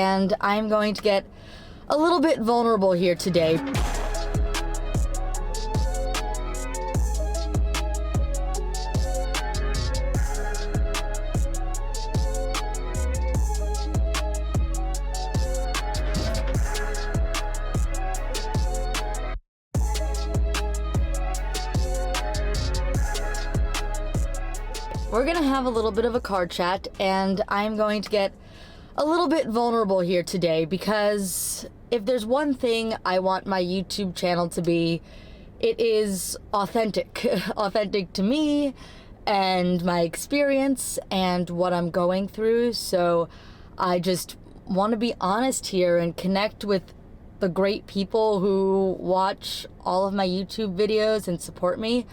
and I'm going to get a little bit vulnerable here today. We're gonna have a little bit of a car chat, and I'm going to get a little bit vulnerable here today, because if there's one thing I want my YouTube channel to be, it is authentic. Authentic to me and my experience and what I'm going through. So I just want to be honest here and connect with the great people who watch all of my YouTube videos and support me.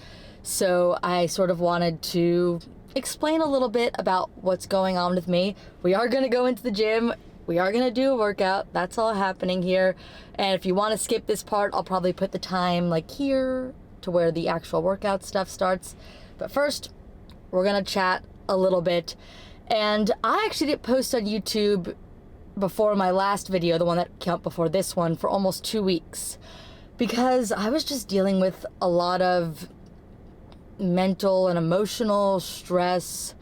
So I sort of wanted to explain a little bit about what's going on with me. We are going to go into the gym. We are going to do a workout. That's all happening here. And if you want to skip this part, I'll probably put the time like here to where the actual workout stuff starts. But first, we're going to chat a little bit. And I actually didn't post on YouTube before my last video, the one that came out before this one, for almost 2 weeks, because I was just dealing with a lot of mental and emotional stress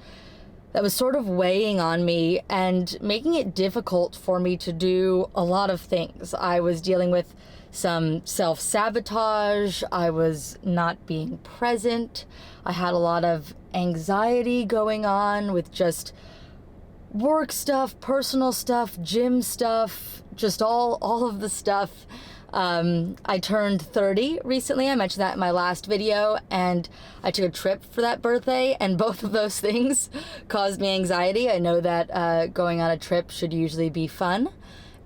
that was sort of weighing on me and making it difficult for me to do a lot of things. I was dealing with some self-sabotage. I was not being present. I had a lot of anxiety going on with just work stuff, personal stuff, gym stuff, just all of the stuff. I turned 30 recently. I mentioned that in my last video, and I took a trip for that birthday, and both of those things caused me anxiety. I know that going on a trip should usually be fun,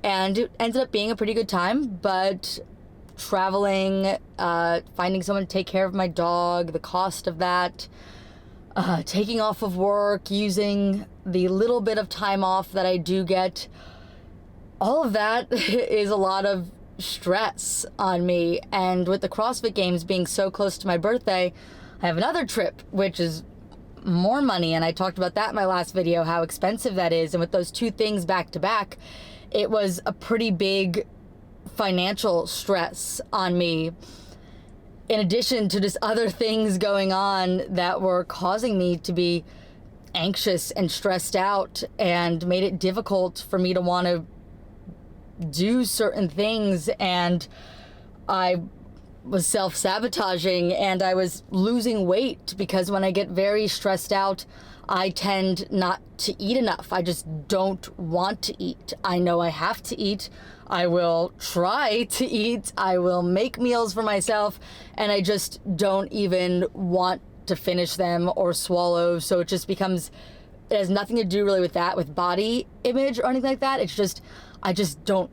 and it ended up being a pretty good time, but traveling, finding someone to take care of my dog, the cost of that, taking off of work, using the little bit of time off that I do get, all of that is a lot of stress on me. And with the CrossFit Games being so close to my birthday, I have another trip, which is more money, and I talked about that in my last video, how expensive that is. And with those two things back to back, it was a pretty big financial stress on me, in addition to just other things going on that were causing me to be anxious and stressed out, and made it difficult for me to want to do certain things. And I was self-sabotaging, and I was losing weight, because when I get very stressed out, I tend not to eat enough. I just don't want to eat. I know I have to eat. I will try to eat. I will make meals for myself, and I just don't even want to finish them or swallow. So it just becomes, it has nothing to do really with that, with body image or anything like that. It's just, I just don't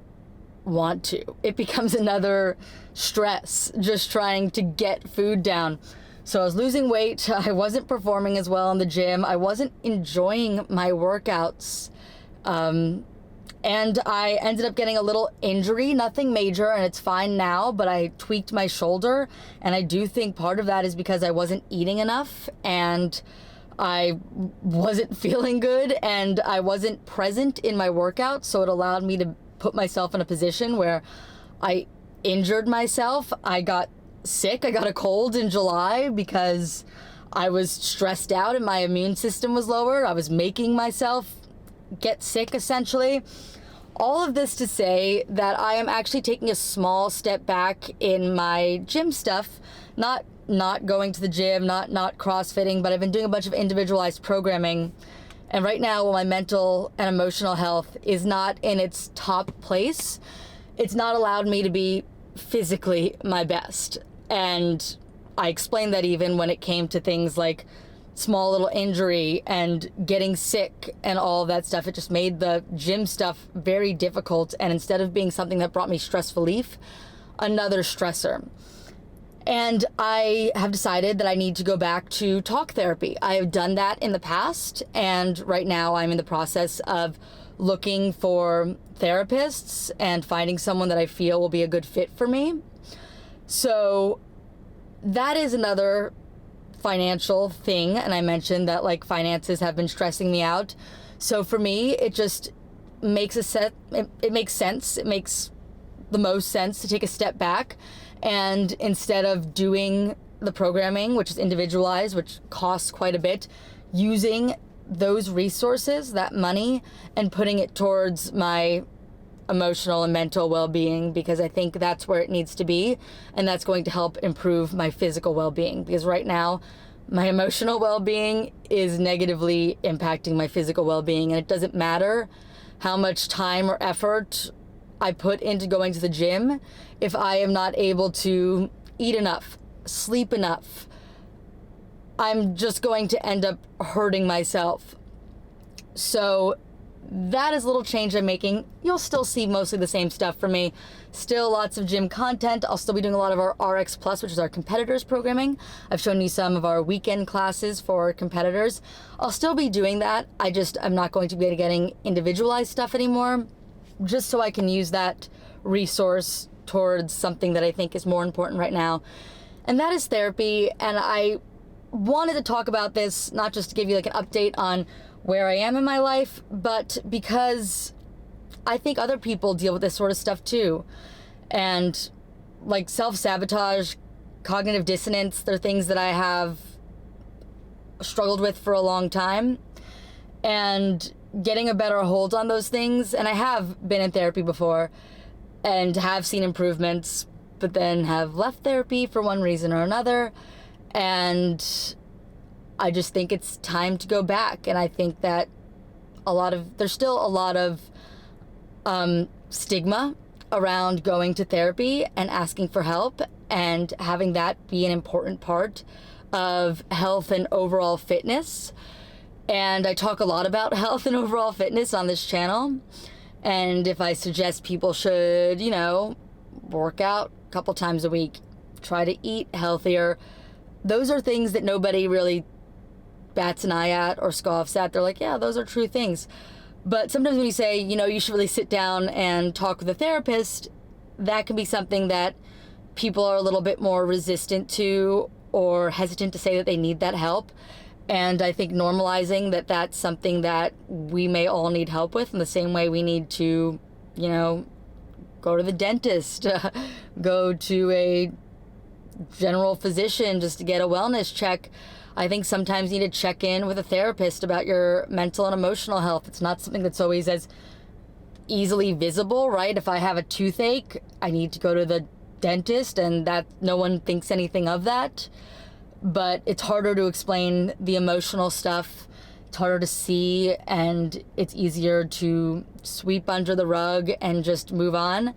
want to. It becomes another stress, just trying to get food down. So I was losing weight. I wasn't performing as well in the gym. I wasn't enjoying my workouts. And I ended up getting a little injury, nothing major, and it's fine now, but I tweaked my shoulder. And I do think part of that is because I wasn't eating enough, and I wasn't feeling good, and I wasn't present in my workout. So it allowed me to put myself in a position where I injured myself. I got sick. I got a cold in July because I was stressed out and my immune system was lower. I was making myself get sick, essentially. All of this to say that I am actually taking a small step back in my gym stuff, not going to the gym, not CrossFitting, but I've been doing a bunch of individualized programming. And right now, while my mental and emotional health is not in its top place, it's not allowed me to be physically my best. And I explained that even when it came to things like small little injury and getting sick and all of that stuff. It just made the gym stuff very difficult. And instead of being something that brought me stress relief, another stressor. And I have decided that I need to go back to talk therapy. I have done that in the past, and right now I'm in the process of looking for therapists and finding someone that I feel will be a good fit for me. So that is another financial thing, and I mentioned that like finances have been stressing me out. So for me, it just makes it makes sense. It makes the most sense to take a step back, and instead of doing the programming, which is individualized, which costs quite a bit, using those resources, that money, and putting it towards my emotional and mental well-being, because I think that's where it needs to be, and that's going to help improve my physical well-being, because right now my emotional well-being is negatively impacting my physical well-being, and it doesn't matter how much time or effort I put into going to the gym if I am not able to eat enough, sleep enough. I'm just going to end up hurting myself. So that is a little change I'm making. You'll still see mostly the same stuff from me. Still lots of gym content. I'll still be doing a lot of our RX Plus, which is our competitors programming. I've shown you some of our weekend classes for competitors. I'll still be doing that. I'm not going to be getting individualized stuff anymore, just so I can use that resource towards something that I think is more important right now. And that is therapy. And I wanted to talk about this, not just to give you like an update on where I am in my life, but because I think other people deal with this sort of stuff too. And like self-sabotage, cognitive dissonance, they're things that I have struggled with for a long time. And getting a better hold on those things, and I have been in therapy before and have seen improvements, but then have left therapy for one reason or another. And I just think it's time to go back. And I think that there's still a lot of stigma around going to therapy and asking for help, and having that be an important part of health and overall fitness. And I talk a lot about health and overall fitness on this channel. And if I suggest people should, work out a couple times a week, try to eat healthier, those are things that nobody really bats an eye at or scoffs at. They're like, yeah, those are true things. But sometimes when you say, you should really sit down and talk with a therapist, that can be something that people are a little bit more resistant to or hesitant to say that they need that help. And I think normalizing that that's something that we may all need help with, in the same way we need to, go to the dentist, go to a general physician just to get a wellness check. I think sometimes you need to check in with a therapist about your mental and emotional health. It's not something that's always as easily visible, right? If I have a toothache, I need to go to the dentist, and that no one thinks anything of that. But it's harder to explain the emotional stuff. It's harder to see, and it's easier to sweep under the rug and just move on.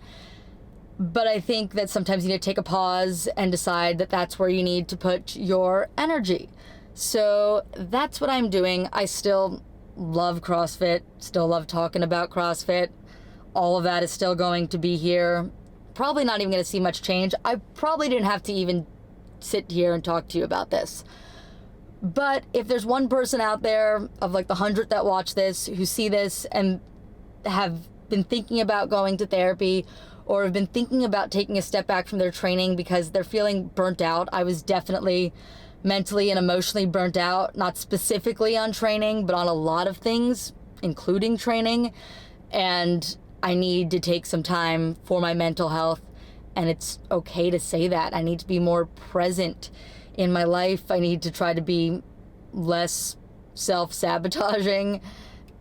But I think that sometimes you need to take a pause and decide that that's where you need to put your energy. So that's what I'm doing. I still love CrossFit, still love talking about CrossFit. All of that is still going to be here. Probably not even going to see much change. I probably didn't have to even sit here and talk to you about this. But if there's one person out there of like the 100 that watch this, who see this and have been thinking about going to therapy, or have been thinking about taking a step back from their training because they're feeling burnt out. I was definitely mentally and emotionally burnt out, not specifically on training, but on a lot of things, including training. And I need to take some time for my mental health. And it's okay to say that. I need to be more present in my life. I need to try to be less self-sabotaging.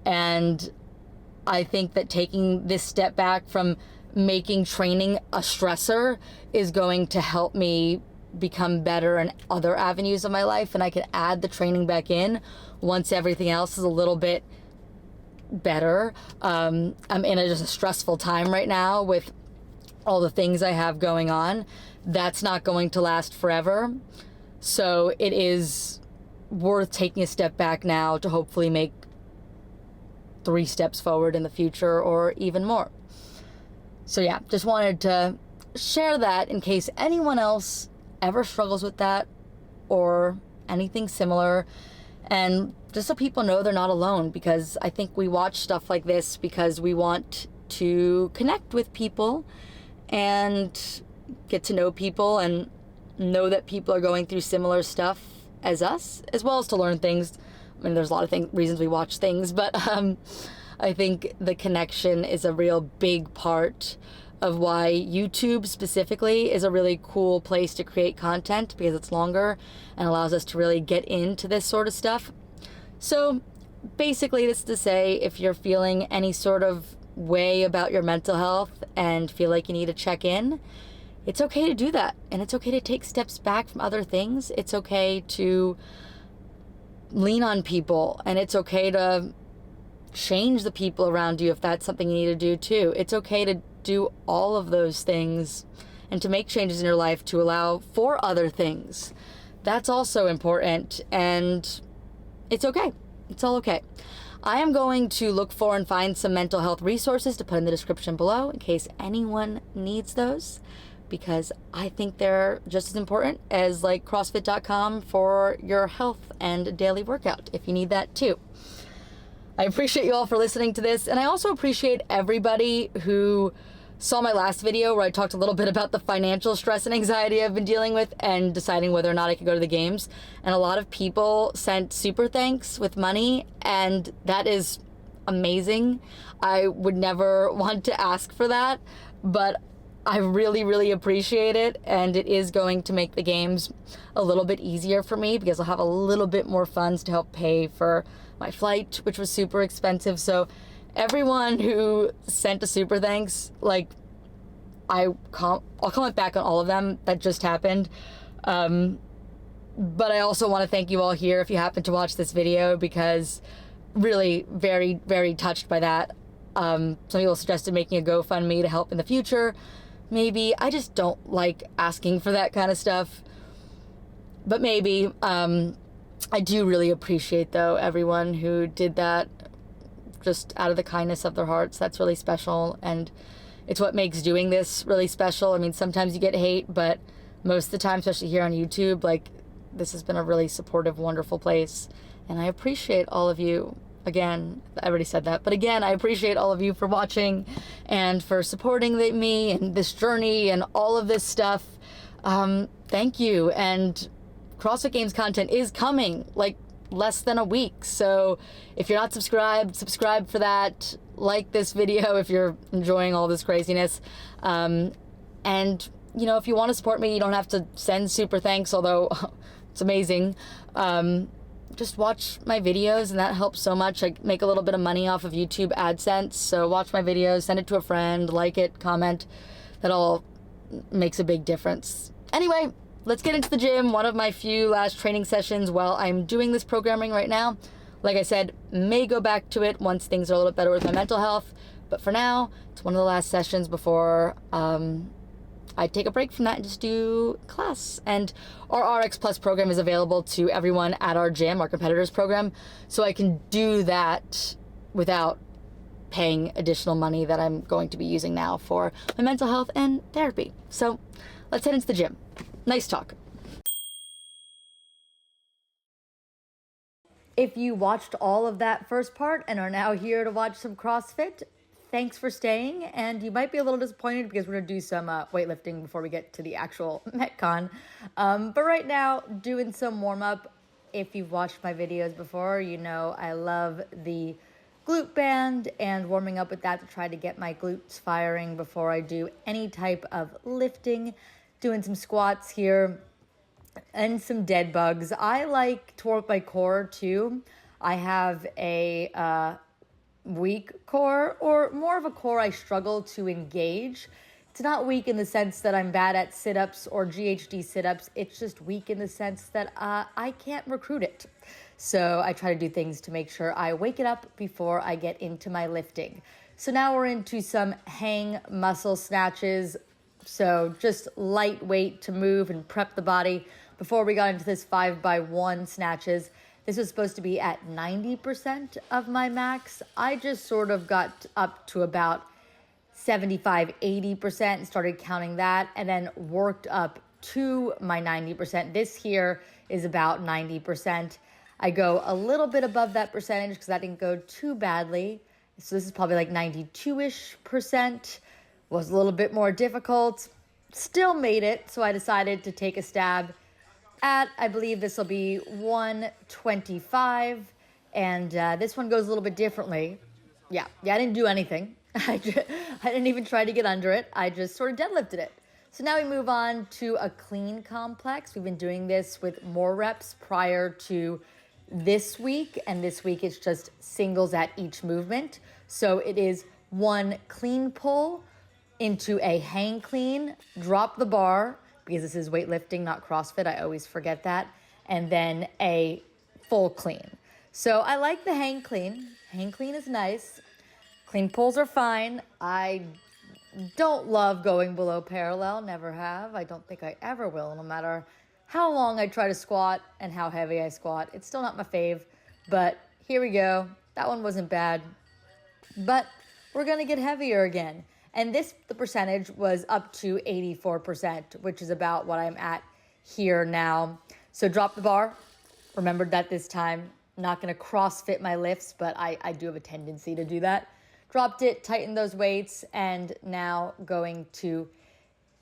And I think that taking this step back from making training a stressor is going to help me become better in other avenues of my life. And I can add the training back in once everything else is a little bit better. I'm in just a stressful time right now with all the things I have going on. That's not going to last forever. So it is worth taking a step back now to hopefully make 3 steps forward in the future, or even more. So yeah, just wanted to share that in case anyone else ever struggles with that or anything similar. And just so people know they're not alone, because I think we watch stuff like this because we want to connect with people and get to know people and know that people are going through similar stuff as us, as well as to learn things. I mean, there's a lot of reasons we watch things, but I think the connection is a real big part of why YouTube specifically is a really cool place to create content, because it's longer and allows us to really get into this sort of stuff. So basically, this is to say, if you're feeling any sort of way about your mental health and feel like you need to check in, it's okay to do that. And it's okay to take steps back from other things. It's okay to lean on people, and it's okay to change the people around you if that's something you need to do too. It's okay to do all of those things and to make changes in your life to allow for other things. That's also important, and it's okay. It's all okay. I am going to look for and find some mental health resources to put in the description below in case anyone needs those, because I think they're just as important as like CrossFit.com for your health and daily workout if you need that too. I appreciate you all for listening to this, and I also appreciate everybody who saw my last video where I talked a little bit about the financial stress and anxiety I've been dealing with and deciding whether or not I could go to the games. And a lot of people sent super thanks with money, and that is amazing. I would never want to ask for that, but I really, really appreciate it, and it is going to make the games a little bit easier for me because I'll have a little bit more funds to help pay for my flight, which was super expensive. So everyone who sent a super thanks, like, I'll comment back on all of them. That just happened. But I also want to thank you all here if you happen to watch this video, because really very, very touched by that. Some people suggested making a GoFundMe to help in the future. Maybe. I just don't like asking for that kind of stuff. But maybe. I do really appreciate, though, everyone who did that just out of the kindness of their hearts. That's really special, and it's what makes doing this really special. I mean, sometimes you get hate, but most of the time, especially here on YouTube, like, this has been a really supportive, wonderful place, and I appreciate all of you. Again, I already said that, but again, I appreciate all of you for watching and for supporting me and this journey and all of this stuff. Thank you. And CrossFit Games content is coming, like, less than a week. So if you're not subscribed, subscribe for that. Like this video if you're enjoying all this craziness. And, you know, if you want to support me, you don't have to send super thanks, although it's amazing. Just watch my videos, and that helps so much. I make a little bit of money off of YouTube AdSense, so watch my videos, send it to a friend, like it, comment. That all makes a big difference. Anyway, let's get into the gym. One of my few last training sessions while I'm doing this programming right now. Like I said, may go back to it once things are a little bit better with my mental health, but for now, it's one of the last sessions before I take a break from that and just do class. And our RX Plus program is available to everyone at our gym, our competitors program, so I can do that without paying additional money that I'm going to be using now for my mental health and therapy. So let's head into the gym. Nice talk. If you watched all of that first part and are now here to watch some CrossFit, thanks for staying. And you might be a little disappointed because we're going to do some weightlifting before we get to the actual Metcon. But right now, doing some warm-up. If you've watched my videos before, you know I love the glute band and warming up with that to try to get my glutes firing before I do any type of lifting. Doing some squats here and some dead bugs. I like to work my core too. I have a weak core, or more of a core I struggle to engage. It's not weak in the sense that I'm bad at sit-ups or GHD sit-ups. It's just weak in the sense that I can't recruit it. So I try to do things to make sure I wake it up before I get into my lifting. So now we're into some hang muscle snatches. So just lightweight to move and prep the body. Before we got into this 5x1 snatches, this was supposed to be at 90% of my max. I just sort of got up to about 75, 80% and started counting that, and then worked up to my 90%. This here is about 90%. I go a little bit above that percentage because that didn't go too badly. So this is probably like 92-ish%. Was a little bit more difficult. Still made it, so I decided to take a stab at, I believe this will be 125, and this one goes a little bit differently. Yeah, I didn't do anything. I didn't even try to get under it. I just sort of deadlifted it. So now we move on to a clean complex. We've been doing this with more reps prior to this week, and this week it's just singles at each movement. So it is one clean pull into a hang clean, drop the bar, because this is weightlifting, not CrossFit. I always forget that. And then a full clean. So I like the hang clean. Hang clean is nice. Clean pulls are fine. I don't love going below parallel, never have. I don't think I ever will, no matter how long I try to squat and how heavy I squat. It's still not my fave, but here we go. That one wasn't bad, but we're gonna get heavier again. And the percentage was up to 84%, which is about what I'm at here now. So drop the bar. Remembered that this time. Not gonna CrossFit my lifts, but I do have a tendency to do that. Dropped it, tightened those weights, and now going to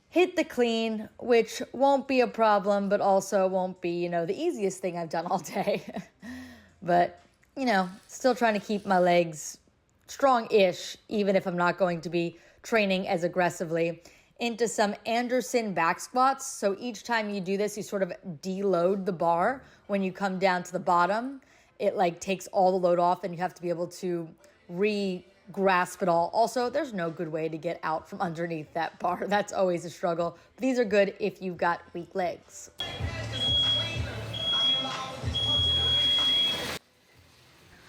hit the clean, which won't be a problem, but also won't be, the easiest thing I've done all day. But, still trying to keep my legs strong-ish, even if I'm not going to be training as aggressively, into some Anderson back squats. So each time you do this, you sort of deload the bar. When you come down to the bottom, it takes all the load off, and you have to be able to grasp it all. Also, there's no good way to get out from underneath that bar. That's always a struggle. These are good if you've got weak legs.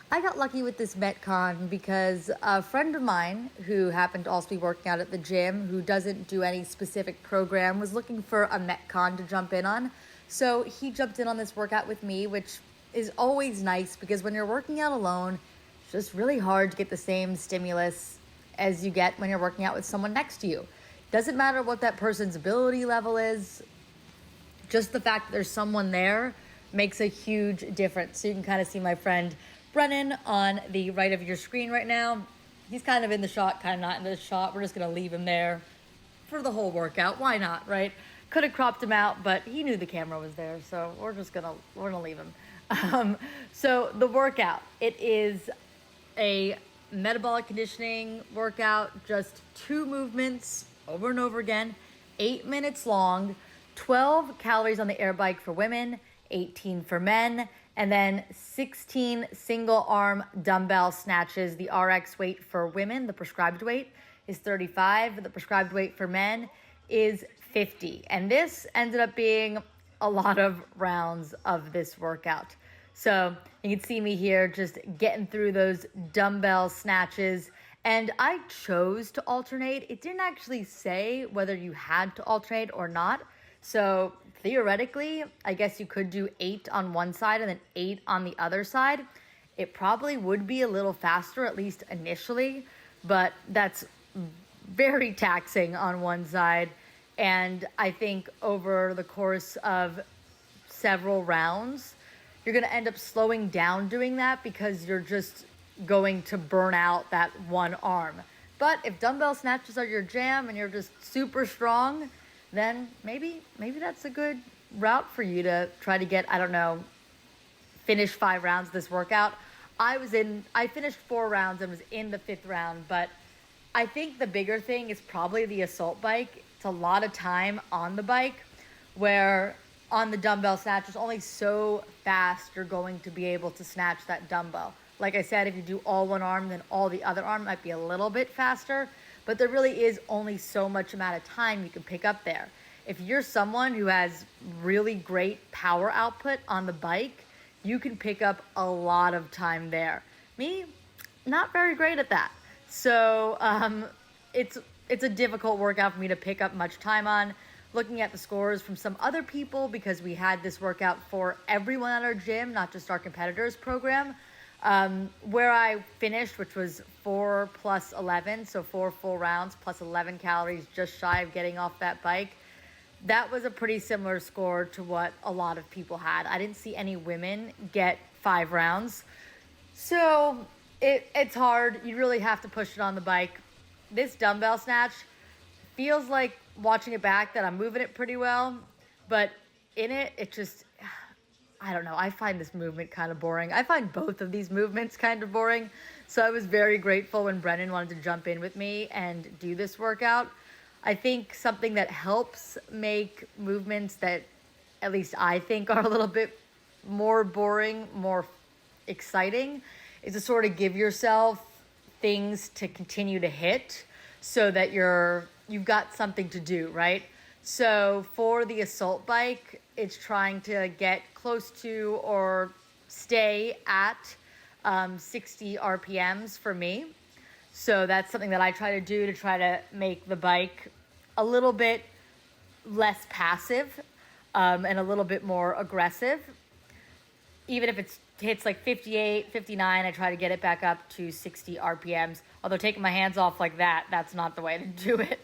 I got lucky with this Metcon because a friend of mine who happened to also be working out at the gym, who doesn't do any specific program, was looking for a Metcon to jump in on. So he jumped in on this workout with me, which is always nice because when you're working out alone, it's just really hard to get the same stimulus as you get when you're working out with someone next to you. Doesn't matter what that person's ability level is, just the fact that there's someone there makes a huge difference. So you can kind of see my friend Brennan on the right of your screen right now. He's kind of in the shot, kind of not in the shot. We're just gonna leave him there for the whole workout. Why not, right? Could have cropped him out, but he knew the camera was there, so we're gonna leave him. So the workout, it is a metabolic conditioning workout, just 2 movements over and over again, 8 minutes long, 12 calories on the air bike for women, 18 for men, and then 16 single arm dumbbell snatches. The RX weight for women, the prescribed weight, is 35. The prescribed weight for men is 50. And this ended up being a lot of rounds of this workout. So you can see me here just getting through those dumbbell snatches. And I chose to alternate. It didn't actually say whether you had to alternate or not. So theoretically, I guess you could do 8 on one side and then 8 on the other side. It probably would be a little faster, at least initially, but that's very taxing on one side. And I think over the course of several rounds, you're going to end up slowing down doing that because you're just going to burn out that one arm. But if dumbbell snatches are your jam and you're just super strong, then maybe that's a good route for you to try to get, finish 5 rounds of this workout. I finished 4 rounds and was in the 5th round, but I think the bigger thing is probably the assault bike. It's a lot of time on the bike, where on the dumbbell snatch, it's only so fast you're going to be able to snatch that dumbbell. Like I said, if you do all one arm, then all the other arm might be a little bit faster, but there really is only so much amount of time you can pick up there. If you're someone who has really great power output on the bike, you can pick up a lot of time there. Me, not very great at that. So it's a difficult workout for me to pick up much time on. Looking at the scores from some other people, because we had this workout for everyone at our gym, not just our competitors program, where I finished, which was 4 plus 11, so 4 full rounds plus 11 calories, just shy of getting off that bike. That was a pretty similar score to what a lot of people had. I didn't see any women get 5 rounds. So it's hard. You really have to push it on the bike. This dumbbell snatch feels like, watching it back, that I'm moving it pretty well, but in it, I don't know, I find this movement kind of boring. I find both of these movements kind of boring. So I was very grateful when Brennan wanted to jump in with me and do this workout. I think something that helps make movements that at least I think are a little bit more boring, more exciting, is to sort of give yourself things to continue to hit so that you've got something to do, right? So for the assault bike, it's trying to get close to or stay at 60 RPMs for me. So that's something that I try to do to try to make the bike a little bit less passive and a little bit more aggressive. Even if it hits like 58, 59, I try to get it back up to 60 RPMs. Although taking my hands off like that, that's not the way to do it.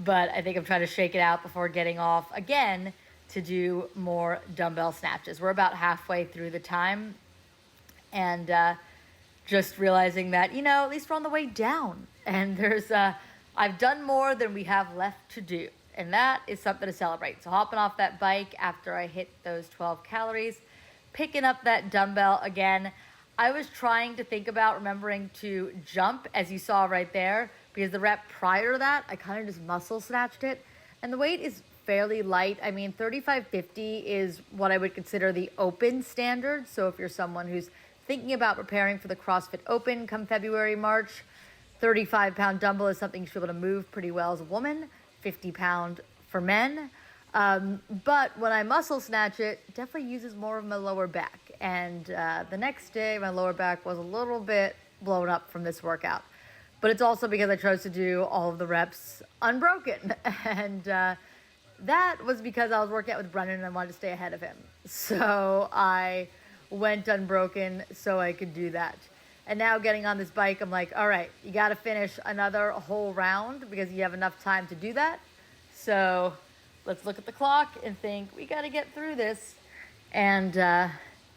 But I think I'm trying to shake it out before getting off again to do more dumbbell snatches. We're about halfway through the time. And just realizing that, at least we're on the way down. And I've done more than we have left to do. And that is something to celebrate. So hopping off that bike after I hit those 12 calories, picking up that dumbbell again. I was trying to think about remembering to jump, as you saw right there, because the rep prior to that, I kind of just muscle snatched it. And the weight is fairly light. I mean, 3550 is what I would consider the open standard. So if you're someone who's thinking about preparing for the CrossFit Open come February, March, 35-pound dumbbell is something you should be able to move pretty well as a woman, 50-pound for men. But when I muscle snatch it, definitely uses more of my lower back. And the next day, my lower back was a little bit blown up from this workout. But it's also because I chose to do all of the reps unbroken. And that was because I was working out with Brennan and I wanted to stay ahead of him. So I went unbroken so I could do that. And now getting on this bike, I'm like, all right, you got to finish another whole round because you have enough time to do that. So let's look at the clock and think we got to get through this and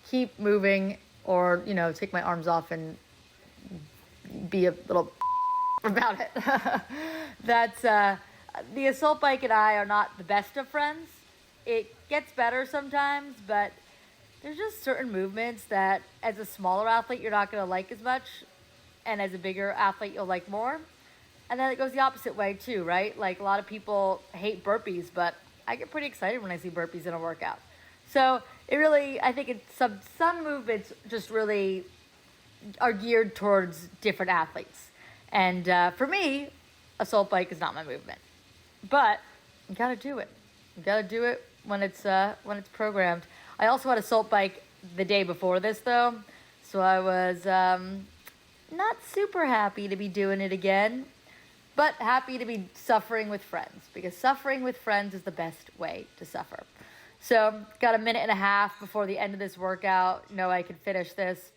keep moving, or, take my arms off and be a little about it. That's the assault bike and I are not the best of friends. It gets better sometimes, but there's just certain movements that as a smaller athlete, you're not going to like as much. And as a bigger athlete, you'll like more. And then it goes the opposite way too, right? Like a lot of people hate burpees, but I get pretty excited when I see burpees in a workout. So it really, I think it's some movements just really are geared towards different athletes. And for me, assault bike is not my movement. But you got to do it. You got to do it when it's programmed. I also had assault bike the day before this though, so I was not super happy to be doing it again, but happy to be suffering with friends, because suffering with friends is the best way to suffer. So got a minute and a half before the end of this workout. I could finish this.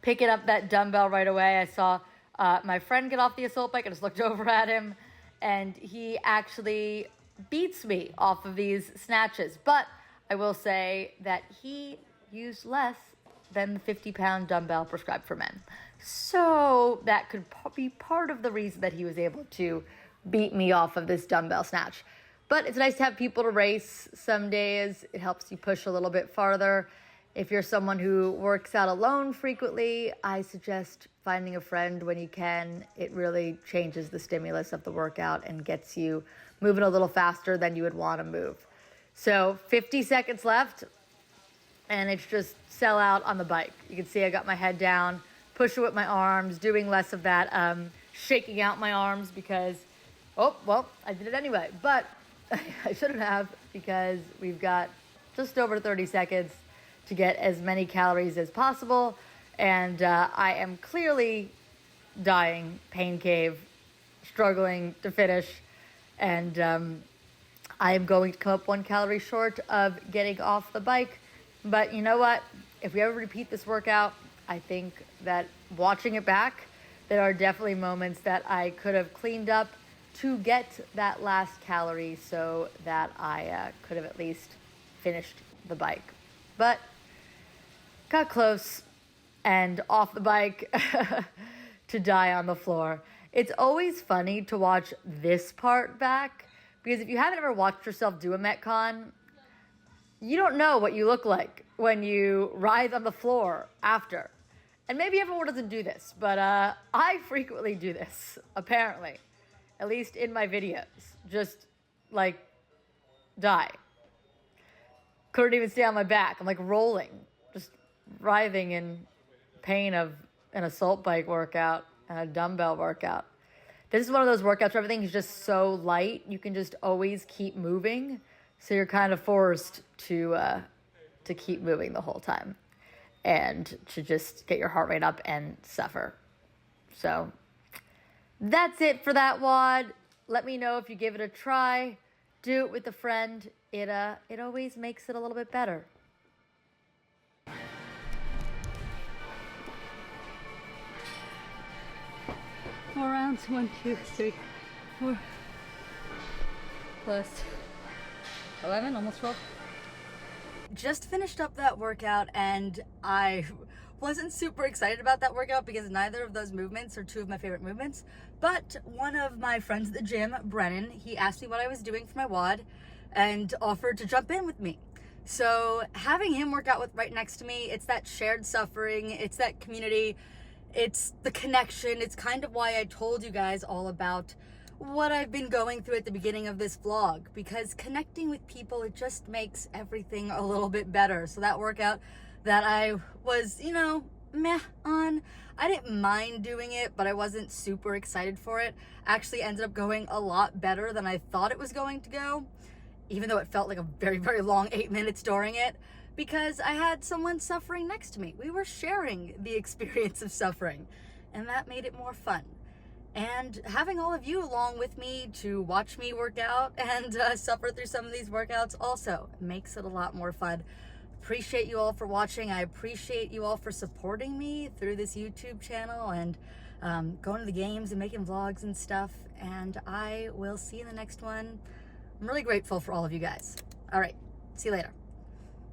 Picking up that dumbbell right away, I saw my friend get off the assault bike. I just looked over at him, and he actually beats me off of these snatches. But I will say that he used less than the 50-pound dumbbell prescribed for men. So that could be part of the reason that he was able to beat me off of this dumbbell snatch. But it's nice to have people to race some days. It helps you push a little bit farther. If you're someone who works out alone frequently, I suggest finding a friend when you can. It really changes the stimulus of the workout and gets you moving a little faster than you would want to move. So 50 seconds left, and it's just sell out on the bike. You can see I got my head down, pushing with my arms, doing less of that, shaking out my arms because, I did it anyway. But I shouldn't have, because we've got just over 30 seconds to get as many calories as possible. And I am clearly dying, pain cave, struggling to finish. And I am going to come up 1 calorie short of getting off the bike. But you know what? If we ever repeat this workout, I think that watching it back, there are definitely moments that I could have cleaned up to get that last calorie so that I could have at least finished the bike. But got close and off the bike to die on the floor. It's always funny to watch this part back, because if you haven't ever watched yourself do a Metcon, You don't know what you look like when you writhe on the floor after. And maybe everyone doesn't do this, but I frequently do this, apparently. At least in my videos. Just, like, die. Couldn't even stay on my back. I'm, like, rolling. Just writhing in pain of an assault bike workout and a dumbbell workout. This is one of those workouts where everything is just so light, you can just always keep moving. So you're kind of forced to keep moving the whole time and to just get your heart rate up and suffer. So that's it for that WOD. Let me know if you give it a try. Do it with a friend. It always makes it a little bit better. 4 rounds, 1, 2, 3, 4, plus 11, almost 12. Just finished up that workout, and I wasn't super excited about that workout because neither of those movements are two of my favorite movements. But one of my friends at the gym, Brennan, he asked me what I was doing for my WOD and offered to jump in with me. So having him work out right next to me, it's that shared suffering, it's that community, it's the connection. It's kind of why I told you guys all about what I've been going through at the beginning of this vlog, because connecting with people, it just makes everything a little bit better. So that workout that I was, meh on, I didn't mind doing it, but I wasn't super excited for it. Actually ended up going a lot better than I thought it was going to go, even though it felt like a very, very long 8 minutes during it, because I had someone suffering next to me. We were sharing the experience of suffering, and that made it more fun. And having all of you along with me to watch me work out and suffer through some of these workouts also makes it a lot more fun. Appreciate you all for watching. I appreciate you all for supporting me through this YouTube channel and going to the games and making vlogs and stuff. And I will see you in the next one. I'm really grateful for all of you guys. All right, see you later.